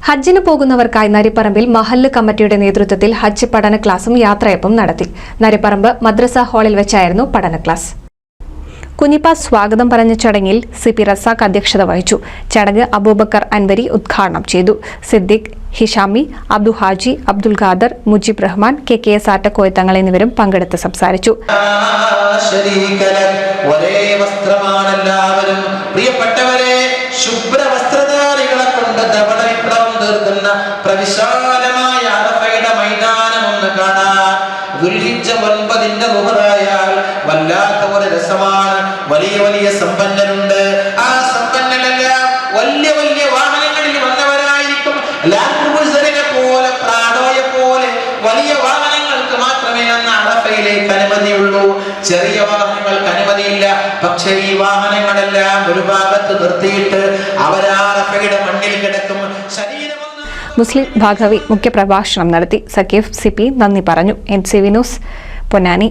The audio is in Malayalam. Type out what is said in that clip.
ഹജ്ജിന് പോകുന്നവർക്കായി നരിപ്പറമ്പിൽ മഹല്ല് കമ്മിറ്റിയുടെ നേതൃത്വത്തിൽ ഹജ്ജ് പഠന ക്ലാസും യാത്രയപ്പും നടത്തി. നരിപ്പറമ്പ് മദ്രസ ഹാളിൽ വെച്ചായിരുന്നു പഠന ക്ലാസ്. കുഞ്ഞിപ്പ സ്വാഗതം പറഞ്ഞ ചടങ്ങിൽ CP റസാഖ് അധ്യക്ഷത വഹിച്ചു. ചടങ്ങ് അബൂബക്കർ അൻവരി ഉദ്ഘാടനം ചെയ്തു. സിദ്ദിഖ്, ഹിഷാമി, അബ്ദു ഹാജി, അബ്ദുൽ ഖാദർ, മുജീബ് റഹ്മാൻ, KKS ആറ്റക്കോയ തങ്ങൾ എന്നിവരും പങ്കെടുത്ത് സംസാരിച്ചു. പ്രവിശാലമായ അറഫയുടെ മൈതാനം ഒന്ന് കാണാൻ ദുൽഹിജ്ജ 9 ളുഹറായാൽ വല്ലാത്ത ഒരു രസമാണ്. വലിയ വലിയ സമ്പന്നരുണ്ട്. ആ സമ്പന്നരെല്ലാം വലിയ വലിയ വാഹനങ്ങളിൽ വന്നവരായിരിക്കും. ലാൻഡ് ക്രൂസറിനെ പോലെ, പ്രാഡോയെ പോലെ വലിയ വാഹനങ്ങൾക്ക് മാത്രമേ അന്ന് അറഫയിലേക്ക് അനുമതിയുള്ളൂ. ചെറിയ വാഹനങ്ങൾക്ക് അനുമതിയില്ല. പക്ഷേ ഈ വാഹനങ്ങളെല്ലാം ഒരു ഭാഗത്ത് നിർത്തിയിട്ട് അവരഫയുടെ മണ്ണിൽ കിടക്കും. മുസ്ലിം ഭാഗവി മുഖ്യപ്രഭാഷണം നടത്തി. സക്കീഫ് CP നന്ദി പറഞ്ഞു. NCV news Ponnani.